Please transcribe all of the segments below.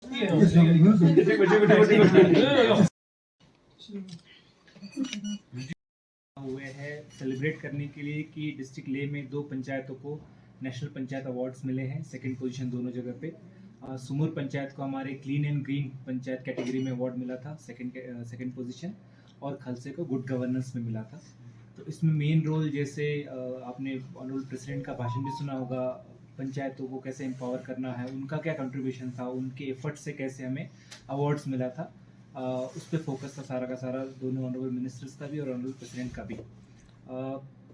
हुए हैं सेलिब्रेट करने के लिए कि डिस्ट्रिक्ट लेह में 2 पंचायतों को नेशनल पंचायत अवार्ड्स मिले हैं, सेकंड पोजीशन दोनों जगह पे। सुमूर पंचायत को हमारे clean and green panchayat category में अवार्ड मिला था, सेकंड पोजीशन, और खलसे को गुड गवर्नेंस में मिला था। तो इसमें मेन रोल, जैसे आपने ऑनरेबल प्रेसिडेंट का भाषण भी सुना होगा, पंचायतों को कैसे एम्पावर करना है, उनका क्या कंट्रीब्यूशन था, उनके एफर्ट से कैसे हमें अवार्ड्स मिला था, उस पर फोकस था सारा का सारा, दोनों ऑनरेबल मिनिस्टर्स का भी और ऑनरेबल प्रेसिडेंट का भी।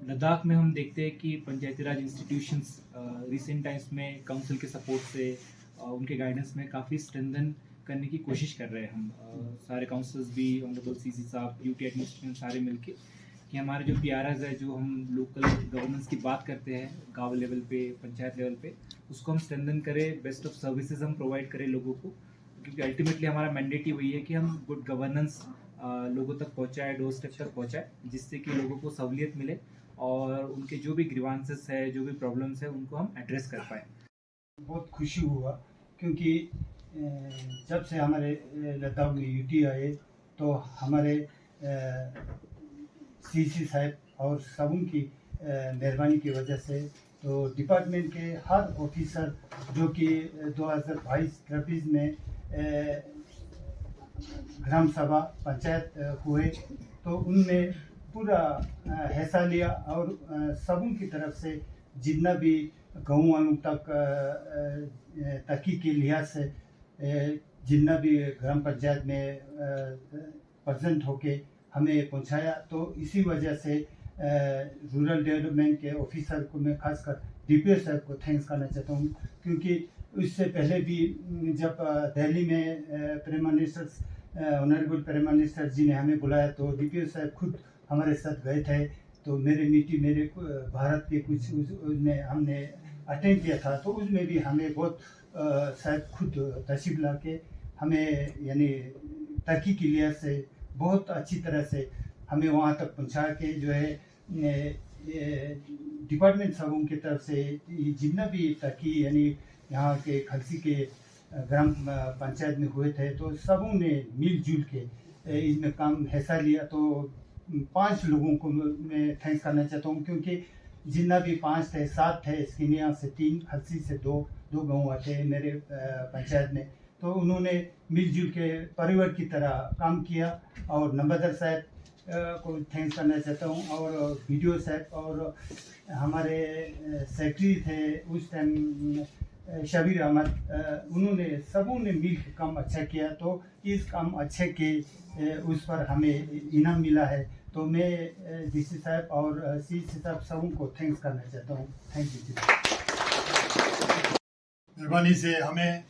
लद्दाख में हम देखते हैं कि पंचायती राज इंस्टीट्यूशंस रिसेंट टाइम्स में काउंसिल के सपोर्ट से, उनके गाइडेंस में काफ़ी स्ट्रेंथन करने की कोशिश कर रहे हैं हम, सारे काउंसिल्स भी, ऑनरेबल सीसी साहब, यूटी एडमिनिस्ट्रेशन, सारे मिलके, कि हमारे जो पीआरएस है, जो हम लोकल गवर्नेंस की बात करते हैं गांव लेवल पे, पंचायत लेवल पे, उसको हम स्ट्रेंथन करें, बेस्ट ऑफ सर्विसेज हम प्रोवाइड करें लोगों को, क्योंकि अल्टीमेटली हमारा मैंडेट ही वही है कि हम गुड गवर्नेंस लोगों तक पहुंचाए, डोर स्टेप तक पहुंचाए, जिससे कि लोगों को सहूलियत मिले और उनके जो भी ग्रीवांसेस है, जो भी प्रॉब्लम्स है, उनको हम एड्रेस कर पाए। बहुत खुशी हुआ क्योंकि जब से हमारे लद्दाख में यूटी आए तो हमारे सीसी साहब और सबों की मेहरबानी की वजह से, तो डिपार्टमेंट के हर ऑफिसर जो कि 2022-23 में ग्राम सभा पंचायत हुए, तो उनमें पूरा हिस्सा लिया और सबों की तरफ से जितना भी गाँव वालों तक तरक्की के लिहाज से जितना भी ग्राम पंचायत में प्रेजेंट होके हमें पहुंचाया, तो इसी वजह से रूरल डेवलपमेंट के ऑफिसर को मैं खासकर डीपीओ साहब को थैंक्स करना चाहता हूं, क्योंकि इससे पहले भी जब दिल्ली में prime minister honourable prime minister ji ने हमें बुलाया तो डीपीओ साहब खुद हमारे साथ गए थे। तो मेरे भारत के कुछ उसमें हमने अटेंड किया था, तो उसमें भी हमें बहुत शायद खुद तशरीफ ला के हमें यानी तरक्की के लिहाज से बहुत अच्छी तरह से हमें वहाँ तक पहुँचा के जो है डिपार्टमेंट सबों की तरफ से जितना भी तरक्की यानी यहाँ के खलसी के ग्राम पंचायत में हुए थे, तो सबों ने मिलजुल के इसमें काम हिस्सा लिया। तो 5 लोगों को मैं थैंक्स करना चाहता हूँ, क्योंकि जितना भी 5 थे, 7 थे, स्किनिया से 3, खलसी से 2 गाँव आते मेरे पंचायत में, तो उन्होंने मिलजुल के परिवार की तरह काम किया। और नंबरदार साहब को थैंक्स करना चाहता हूँ, और वीडियो साहब और हमारे सेक्रेटरी थे उस टाइम शबीर अहमद, उन्होंने सबों ने मिल के काम अच्छा किया। तो इस काम अच्छे के उस पर हमें इनाम मिला है, तो मैं डीसी साहब और सीसी साहब सबों को थैंक्स करना चाहता हूँ। Thank you. मेहरबानी से हमें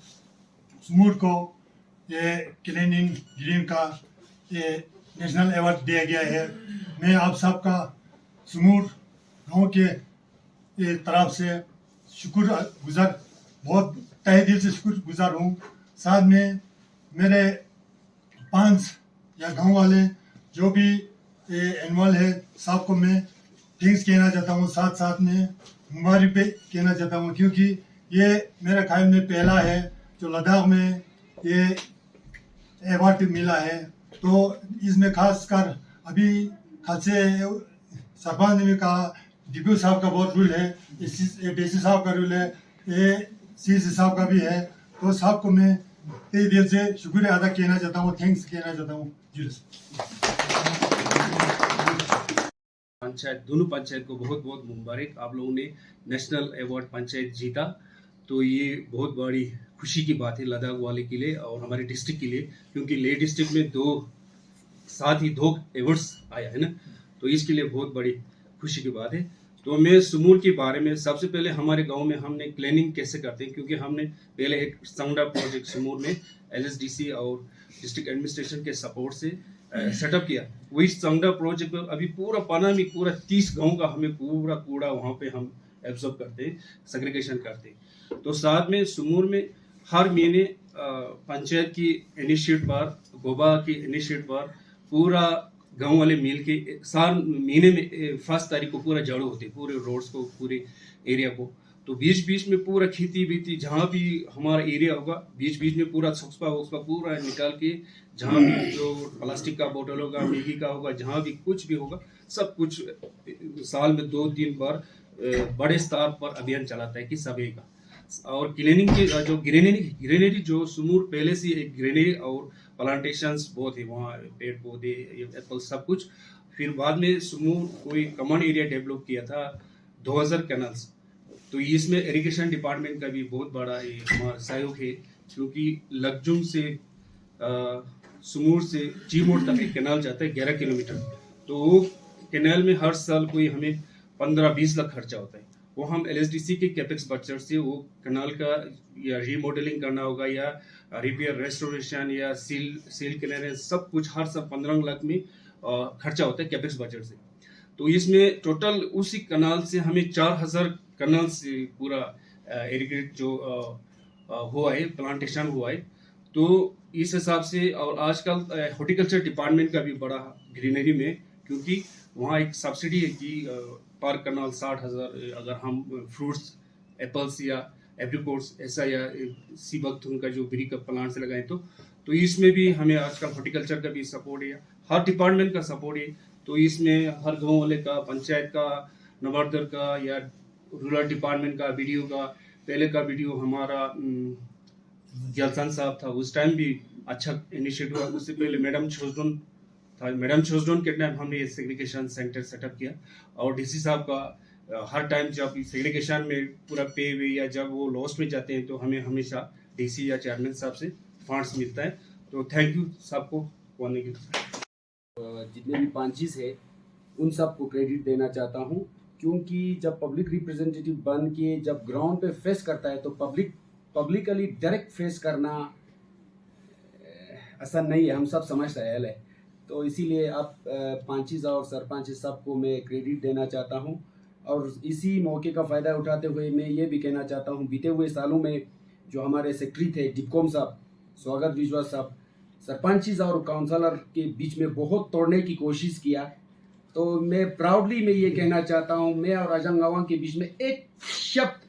सुमूर को ये क्लीन एंड ग्रीन का ये नेशनल अवार्ड दिया गया है। मैं आप सबका सुमूर गांव के ये तरफ से शुक्रगुजार, बहुत तहे दिल से शुक्रगुजार हूँ। साथ में मेरे 5 या गांव वाले जो भी ये एनुअल है, सबको मैं थैंक्स कहना चाहता हूँ, साथ साथ में मुबारक पे कहना चाहता हूँ, क्योंकि ये मेरे ख्याल में पहला है जो लद्दाख में ये अवार्ड मिला है। तो इसमें खासकर अभी खासे सरपंच ने भी कहा, डीपीओ साहब का बहुत रूल है, डीसी साहब का रूल है, ये सीसी साहब का भी है। तो सबको मैं तहे दिल से शुक्रिया अदा कहना चाहता हूँ, थैंक्स कहना चाहता हूँ। पंचायत, दोनों पंचायत को बहुत बहुत मुबारक। आप लोगों ने नेशनल अवार्ड पंचायत जीता, तो ये बहुत बड़ी खुशी की बात है लद्दाख वाले के लिए और हमारे डिस्ट्रिक्ट के लिए, क्योंकि लेह डिस्ट्रिक्ट में 2 अवार्ड्स आया है ना, तो इसके लिए बहुत बड़ी खुशी की बात है। तो मैं सुमूर के बारे में सबसे पहले हमारे गांव में हमने क्लीनिंग कैसे करते हैं, क्योंकि हमने पहले एक संगडा प्रोजेक्ट सुमूर में एलएसडीसी और डिस्ट्रिक्ट एडमिनिस्ट्रेशन के सपोर्ट से सेटअप किया। वही संगडा प्रोजेक्ट में अभी पूरा पना में पूरा 30 गाँव का हमें पूरा कूड़ा वहाँ पे हम एब्जॉर्ब करते हैं, सेग्रीगेशन करते हैं। तो साथ में सुमूर में हर महीने पंचायत की इनिशिएटिव पर, गोबा की इनिशिएटिव पर पूरा गांव वाले मिल के साल महीने में 1 तारीख को पूरा झाड़ू होते, पूरे रोड्स को, पूरे एरिया को। तो बीच बीच में पूरा खेती बीती, जहाँ भी हमारा एरिया होगा बीच बीच में पूरा छुपा वुक्पा पूरा निकाल के, जहाँ भी जो प्लास्टिक का बोतल होगा, मैगी का होगा, जहाँ भी कुछ भी होगा सब कुछ साल में 2-3 बार बड़े स्तर पर अभियान चलाता है कि सभी का। और क्लीनिंग के जो ग्रीनरी जो सुमूर पहले से एक ग्रीनरी और प्लांटेशंस बहुत है वहाँ, पेड़ पौधे एप्पल सब कुछ। फिर बाद में सुमूर कोई कॉमन एरिया डेवलप किया था 2000 कैनल्स, तो इसमें इरिगेशन डिपार्टमेंट का भी बहुत बड़ा हमारा सहयोग है, क्योंकि लगजुम से सुमूर से चीमोड़ तक एक कैनाल जाता है 11 किलोमीटर। तो वो कैनाल में हर साल कोई हमें 15-20 लाख खर्चा होता है। वो हम LSDC के कैपेक्स बजट से वो कैनाल का या रीमॉडलिंग करना होगा या रिपेयर रेस्टोरेशन या सील क्लियरेंस सब कुछ हर साल 15 लाख में खर्चा होता है कैपेक्स बजट से। तो इसमें टोटल उसी कैनाल से हमें 4000 कैनाल से पूरा इरिगेट जो हुआ है, प्लांटेशन हुआ है। तो इस हिसाब से और आजकल हॉर्टिकल्चर डिपार्टमेंट का भी बड़ा ग्रीनरी में, क्योंकि वहाँ एक सब्सिडी है कि पर कैनाल 60,000 अगर हम फ्रूट्स एप्पल्स या एप्रिकॉट्स ऐसा या सीबकथुन का जो बेरी का प्लांट से लगाएं तो इसमें भी हमें आजकल हॉर्टिकल्चर का भी सपोर्ट है, हर डिपार्टमेंट का सपोर्ट है। तो इसमें हर गांव वाले का, पंचायत का, नवार्डर का या रूरल डिपार्टमेंट का, BDO का, पहले का BDO हमारा जलसान साहब था, उस टाइम भी अच्छा इनिशिएटिव हुआ। उससे पहले मैडम छोजडोन के टाइम हमने ये सेग्रीगेशन सेंटर सेटअप किया। और DC साहब का हर टाइम जब सेग्रीगेशन में पूरा पे वे या जब वो लॉस में जाते हैं तो हमें हमेशा DC या चेयरमैन साहब से फंड्स मिलता है। तो थैंक यू सबको बोलने के लिए। जितने भी पंचेस है उन सबको क्रेडिट देना चाहता हूँ, क्योंकि जब पब्लिक रिप्रेजेंटेटिव बन के जब ग्राउंड पे फेस करता है तो पब्लिकली डायरेक्ट फेस करना आसान नहीं है, हम सब समझ रहे हैं। तो इसीलिए आप पंचेस और सरपंच सबको मैं क्रेडिट देना चाहता हूँ। और इसी मौके का फ़ायदा उठाते हुए मैं ये भी कहना चाहता हूँ, बीते हुए सालों में जो हमारे सेक्रेटरी थे डिपकॉम साहब, स्वागत विश्वास साहब, सरपंचेस और काउंसलर के बीच में बहुत तोड़ने की कोशिश किया। तो मैं प्राउडली मैं ये कहना चाहता हूँ, मैं और आजम गवां के बीच में एक शब्द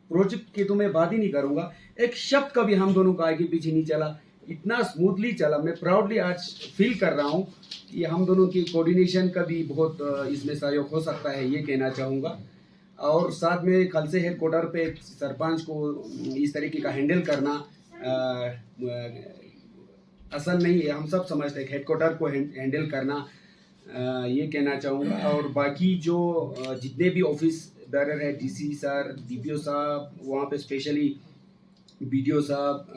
प्रोजेक्ट की तो मैं बात ही नहीं करूँगा, एक शब्द का भी हम दोनों का आगे पीछे नहीं चला, इतना स्मूथली चला। मैं प्राउडली आज फील कर रहा हूँ कि हम दोनों की कोऑर्डिनेशन का भी बहुत इसमें सहयोग हो सकता है, ये कहना चाहूँगा। और साथ में कल से हेडक्वार्टर पे सरपंच को इस तरीके का हैंडल करना आसान नहीं है, हम सब समझते हैं। हेडक्वार्टर को हैंडल करना ये कहना चाहूँगा। और बाकी जो जितने भी ऑफिस बेरर है, DC सर, DPO साहब, वहाँ पे स्पेशली BDO साहब,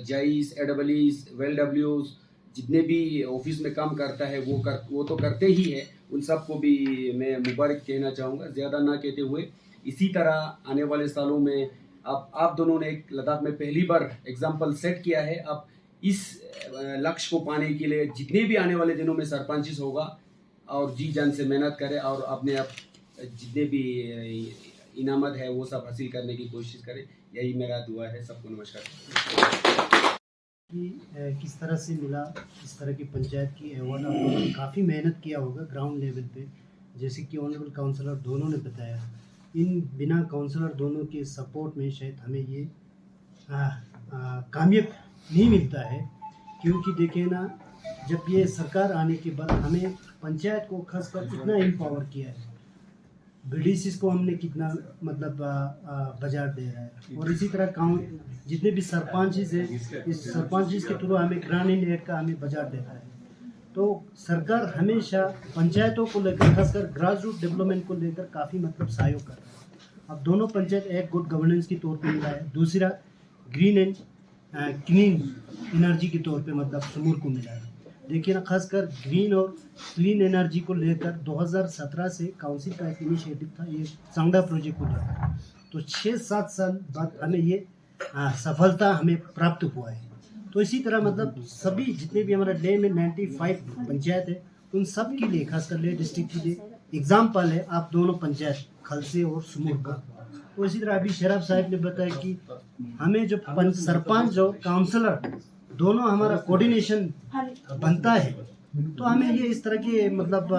जाइस, AWs, WLWs, जितने भी ऑफिस में काम करता है वो तो करते ही है, उन सबको भी मैं मुबारक कहना चाहूँगा। ज़्यादा ना कहते हुए इसी तरह आने वाले सालों में आप दोनों ने एक लद्दाख में पहली बार एग्जाम्पल सेट किया है। अब इस लक्ष्य को पाने के लिए जितने भी आने वाले दिनों में सरपंचेस होगा और जी जान से मेहनत करें और अपने आप जितने भी इनामत है वो सब हासिल करने की कोशिश करें, यही मेरा दुआ है। सबको नमस्कार। कि किस तरह से मिला, इस तरह की पंचायत की अवार्ड आप लोगों ने काफ़ी मेहनत किया होगा ग्राउंड लेवल पे, जैसे कि ऑनरेबल काउंसलर दोनों ने बताया। इन बिना काउंसलर दोनों के सपोर्ट में शायद हमें ये कामयाब नहीं मिलता है, क्योंकि देखिए ना, जब ये सरकार आने के बाद हमें पंचायत को खासकर कितना एम्पावर किया है, BDCs को हमने कितना मतलब बाजार दे रहा है। और इसी तरह जितने भी सरपंचेस हैं, इस सरपंचेस के थ्रू हमें ग्रांड इन एड का हमें बाजार देता है। तो सरकार हमेशा पंचायतों को लेकर, खासकर ग्रास रूट डेवलपमेंट को लेकर काफ़ी मतलब सहयोग कर रहा है। अब दोनों पंचायत एक गुड गवर्नेंस के तौर पे मिला है, दूसरा ग्रीन एंड क्लीन एनर्जी के तौर पे मतलब सुमूर को मिला है। देखिए ना, खासकर ग्रीन और क्लीन एनर्जी को लेकर 2017 से काउंसिल का एक इनिशिएटिव था, ये सांगदा प्रोजेक्ट को लेकर। तो 6-7 साल बाद हमें ये सफलता हमें प्राप्त हुआ है। तो इसी तरह मतलब सभी जितने भी हमारा डे में 95 पंचायत है, उन सब के लिए, खासकर ले डिस्ट्रिक्ट के लिए एग्जाम्पल है आप दोनों पंचायत खलसे और सुमूर का। तो इसी तरह अभी शराब साहब ने बताया कि हमें जो सरपंच और काउंसलर दोनों हमारा कोऑर्डिनेशन बनता है, तो हमें ये इस तरह के मतलब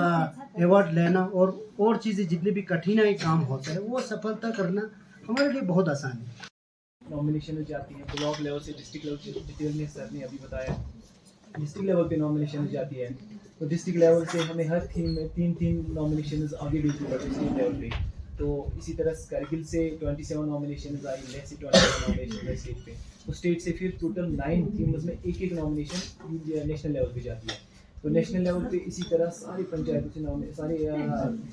अवार्ड लेना और चीज़ें जितने भी कठिनाई काम होता है वो सफलता करना हमारे लिए बहुत आसान है। नॉमिनेशन जाती हैं ब्लॉक लेवल से डिस्ट्रिक्ट लेवल से, डिटेल में सर ने अभी बताया। डिस्ट्रिक्ट लेवल पे नॉमिनेशन जाती है तो डिस्ट्रिक्ट लेवल से हमें हर थीम में तीन नॉमिनेशन आगे भेजनी पड़ती है स्टेट लेवल पे। तो इसी तरह करगिल से 27 नॉमिनेशन आई, लेह से 27 नॉमिनेशन है स्टेट पे। तो स्टेट से फिर टोटल 9 थीम्स में एक नॉमिनेशन नेशनल लेवल पे जाती है। तो नेशनल लेवल पे इसी तरह सारी पंचायतों से सारे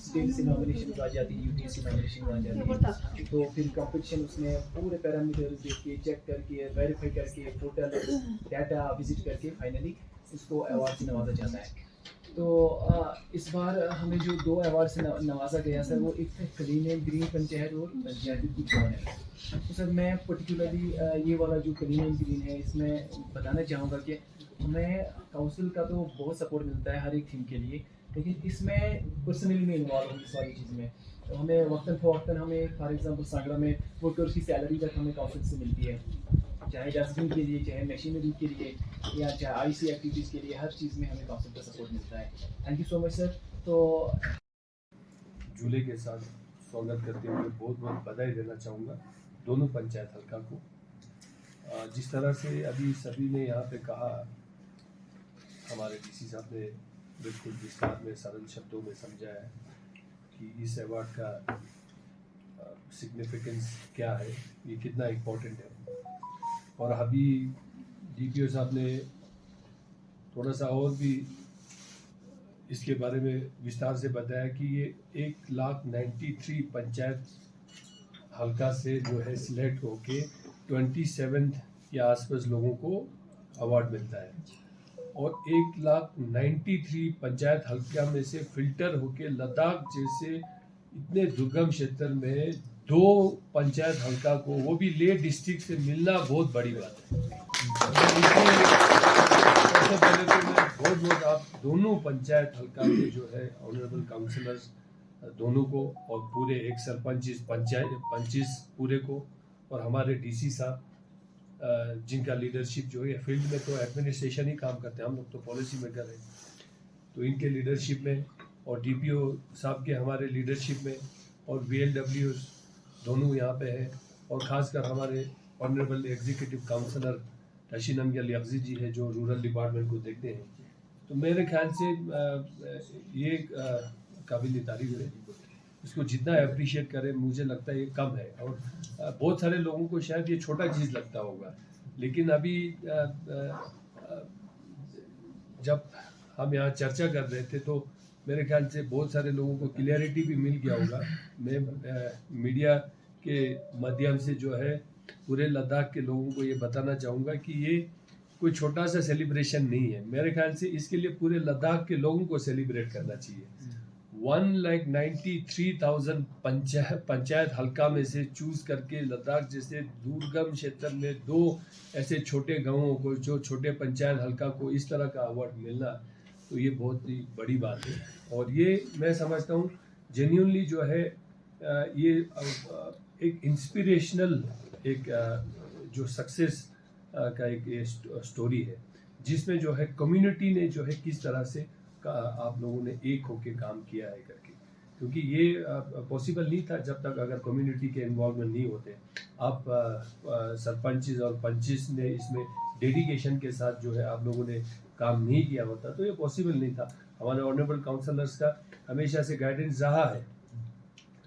स्टेट से नॉमिनेशन आ जाती है, यूटी से नॉमिनेशन आ जाती है। तो फिर कंपटीशन उसमें पूरे पैरामीटर्स देख के, चेक करके, वेरीफाई करके, पोर्टल डाटा विजिट करके फाइनली उसको अवार्ड से नवाजा जाता है। तो इस बार हमें जो 2 अवार्ड से नवाजा गया सर, वो एक है क्लीन एंड ग्रीन पंचायत और पंचायत की कौन है। तो सर मैं पर्टिकुलरली ये वाला जो क्लीन एंड ग्रीन है इसमें बताना चाहूँगा कि हमें काउंसिल का तो बहुत सपोर्ट मिलता है हर एक थीम के लिए, लेकिन इसमें पर्सनली मैं इन्वॉल्व हूँ इस सारी चीज़ में। तो हमें वक्तन फ़वक्तन हमें फॉर एग्जांपल सांगड़ा में वर्कर्स की सैलरी तक हमें काउंसिल से मिलती है, चाहे डस्टबिन के लिए, चाहे मशीनरी के लिए, या चाहे आईसी एक्टिविटीज़ के लिए, हर चीज़ में हमें काउंसिल का सपोर्ट मिलता है। Thank you so much sir. तो झूले के साथ स्वागत करते हुए बहुत बहुत बधाई देना चाहूँगा दोनों पंचायत हल्का को। जिस तरह से अभी सभी ने यहाँ पे कहा, हमारे डीसी साहब ने बिल्कुल विस्तार में सरल शब्दों में समझाया है कि इस अवार्ड का सिग्निफिकेंस क्या है, ये कितना इम्पोर्टेंट है। और अभी डीपीओ साहब ने थोड़ा सा और भी इसके बारे में विस्तार से बताया कि ये 1,93,000 पंचायत हल्का से जो है सिलेक्ट होके 27 के आसपास लोगों को अवार्ड मिलता है। और 1,93,000 पंचायत हल्का में से फिल्टर होके लद्दाख जैसे इतने दुर्गम क्षेत्र में 2 पंचायत हल्का को, वो भी लेह डिस्ट्रिक्ट से मिलना बहुत बड़ी बात है। सबसे पहले तो मैं बहुत बहुत आप दोनों पंचायत हल्का के जो है ऑनरेबल काउंसिलर्स दोनों को, और पूरे एक सरपंच पंचिस पूरे को, और हमारे डीसी साहब जिनका लीडरशिप जो है फील्ड में तो एडमिनिस्ट्रेशन ही काम करते हैं, हम लोग तो पॉलिसी मेकर हैं, तो इनके लीडरशिप में, और डीपीओ साहब के हमारे लीडरशिप में, और VLW दोनों यहाँ पे हैं, और ख़ासकर हमारे honourable executive councillor Rashid Amjad यगजी जी है जो रूरल डिपार्टमेंट को देखते हैं। तो मेरे ख्याल से ये काबिल तारीफ है, इसको जितना अप्रिशिएट करें मुझे लगता है ये कम है। और बहुत सारे लोगों को शायद ये छोटा चीज़ लगता होगा, लेकिन अभी जब हम यहाँ चर्चा कर रहे थे तो मेरे ख्याल से बहुत सारे लोगों को क्लियरिटी भी मिल गया होगा। मैं मीडिया के माध्यम से जो है पूरे लद्दाख के लोगों को ये बताना चाहूँगा कि ये कोई छोटा सा सेलिब्रेशन नहीं है। मेरे ख्याल से इसके लिए पूरे लद्दाख के लोगों को सेलिब्रेट करना चाहिए। 1,93,000 पंचायत हल्का में से चूज करके लद्दाख जैसे दुर्गम क्षेत्र में 2 ऐसे छोटे गांवों को, जो छोटे पंचायत हल्का को इस तरह का अवार्ड मिलना, तो ये बहुत ही बड़ी बात है। और ये मैं समझता हूँ जेन्युइनली जो है ये एक इंस्पिरेशनल एक जो सक्सेस का एक स्टोरी है, जिसमें जो है कम्युनिटी ने जो है किस तरह से आप लोगों ने एक होके काम किया है करके, क्योंकि ये पॉसिबल नहीं था जब तक अगर कम्युनिटी के इन्वॉल्वमेंट नहीं होते। आप सरपंचेस और पंचिस ने इसमें डेडिकेशन के साथ जो है आप लोगों ने काम नहीं किया होता तो ये पॉसिबल नहीं था। हमारे ऑनरेबल काउंसलर्स का हमेशा से गाइडेंस रहा है,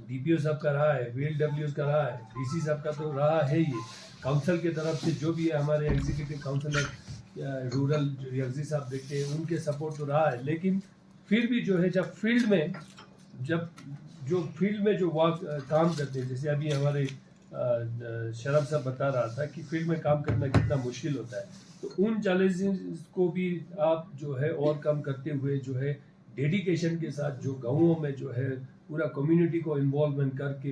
डीपीओ साहब का रहा है, VLW का रहा है, डीसी साहब का तो रहा है ही, काउंसिल की तरफ से जो भी है हमारे एग्जीक्यूटिव काउंसलर रूरल यगजी साहब देखते हैं उनके सपोर्ट तो रहा है। लेकिन फिर भी जो है जब फील्ड में जो काम करते हैं, जैसे अभी हमारे शरफ साहब बता रहा था कि फील्ड में काम करना कितना मुश्किल होता है, तो उन चैलेंजेस को भी आप जो है ओवरकम करते हुए जो है डेडिकेशन के साथ जो गाँवों में जो है पूरा कम्युनिटी को इन्वॉल्वमेंट करके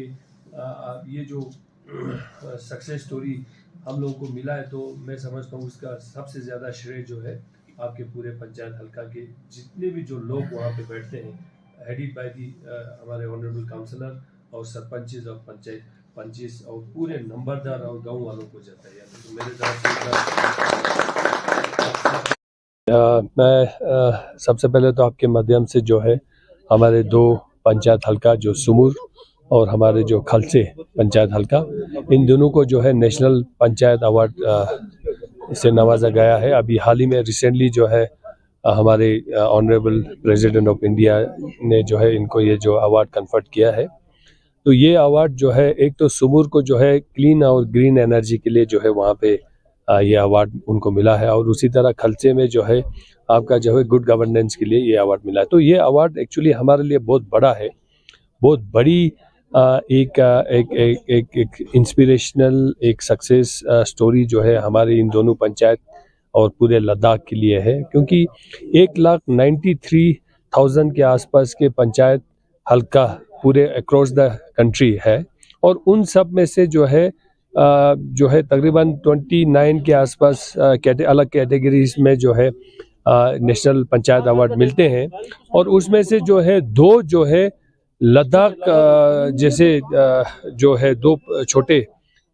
ये जो सक्सेस स्टोरी हम लोगों को मिला है, तो मैं समझता हूँ उसका सबसे ज़्यादा श्रेय जो है आपके पूरे पंचायत हल्का के जितने भी जो लोग वहाँ पे बैठते हैं, हेडेड बाय दी हमारे ऑनरेबल काउंसलर और सरपंचेस और पंचिस और पूरे नंबरदार और गाँव वालों को जाता है। तो मेरे तरफ से मैं सबसे पहले तो आपके माध्यम से जो है हमारे 2 पंचायत हल्का जो सुमूर और हमारे जो खलसे पंचायत हल्का, इन दोनों को जो है नेशनल पंचायत अवार्ड से नवाजा गया है। अभी हाल ही में रिसेंटली जो है हमारे ऑनरेबल प्रेसिडेंट ऑफ इंडिया ने जो है इनको ये जो अवार्ड कन्फर्ट किया है। तो ये अवार्ड जो है एक तो सुमूर को जो है क्लीन और ग्रीन एनर्जी के लिए जो है वहाँ पे ये अवार्ड उनको मिला है, और उसी तरह खलसे में जो है आपका जो है गुड गवर्नेंस के लिए ये अवार्ड मिला है। तो ये अवार्ड एक्चुअली हमारे लिए बहुत बड़ा है, बहुत बड़ी एक इंस्पिरेशनल एक सक्सेस स्टोरी जो है हमारे इन दोनों पंचायत और पूरे लद्दाख के लिए है, क्योंकि 1,93,000 के आसपास के पंचायत हल्का पूरे अक्रॉस द कंट्री है, और उन सब में से जो है तकरीबन 29 के आसपास अलग कैटेगरीज में जो है नेशनल पंचायत अवार्ड मिलते हैं, और उसमें से जो है 2 जो है लद्दाख जैसे जो है 2 छोटे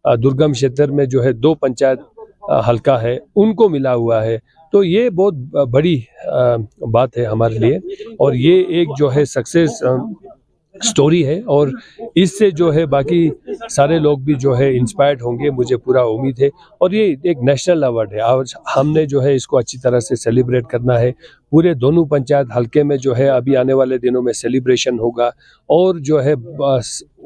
दुर्गम क्षेत्र में जो है 2 पंचायत हल्का है उनको मिला हुआ है। तो ये बहुत बड़ी बात है हमारे लिए, और ये एक जो है सक्सेस स्टोरी है, और इससे जो है बाकी सारे लोग भी जो है इंस्पायर्ड होंगे, मुझे पूरा उम्मीद है। और ये एक नेशनल अवार्ड है, आज हमने जो है इसको अच्छी तरह से सेलिब्रेट करना है। पूरे दोनों पंचायत हल्के में जो है अभी आने वाले दिनों में सेलिब्रेशन होगा, और जो है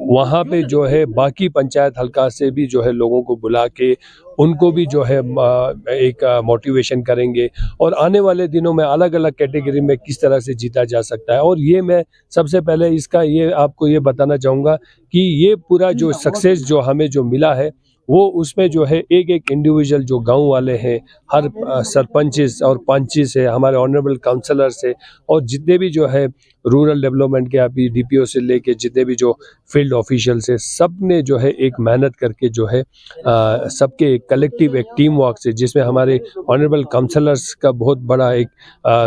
वहाँ पे जो है बाकी पंचायत हल्का से भी जो है लोगों को बुला के उनको भी जो है एक मोटिवेशन करेंगे, और आने वाले दिनों में अलग अलग कैटेगरी में किस तरह से जीता जा सकता है। और ये मैं सबसे पहले इसका ये आपको ये बताना चाहूँगा कि ये पूरा जो सक्सेस जो हमें जो मिला है वो उसमें जो है एक एक इंडिविजुअल जो गांव वाले हैं, हर सरपंचेस और पंचेस है, हमारे ऑनरेबल काउंसलर्स है, और जितने भी जो है रूरल डेवलपमेंट के अभी डीपीओ से लेके जितने भी जो फील्ड ऑफिशियल्स है, सब ने जो है एक मेहनत करके जो है सबके कलेक्टिव एक टीम वर्क से, जिसमें हमारे ऑनरेबल काउंसलर्स का बहुत बड़ा एक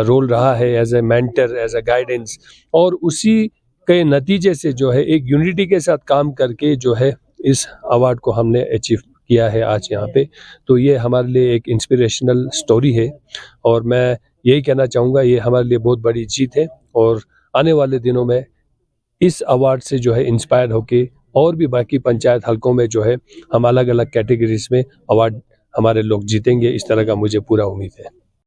रोल रहा है as a mentor, as a guidance, और उसी के नतीजे से जो है एक यूनिटी के साथ काम करके जो है इस अवार्ड को हमने अचीव किया है आज यहाँ पे। तो ये हमारे लिए एक इंस्पिरेशनल स्टोरी है, और मैं यही कहना चाहूँगा ये हमारे लिए बहुत बड़ी जीत है, और आने वाले दिनों में इस अवार्ड से जो है इंस्पायर होके और भी बाकी पंचायत हल्कों में जो है हम अलग अलग कैटेगरीज में अवार्ड हमारे लोग जीतेंगे, इस तरह का मुझे पूरा उम्मीद है।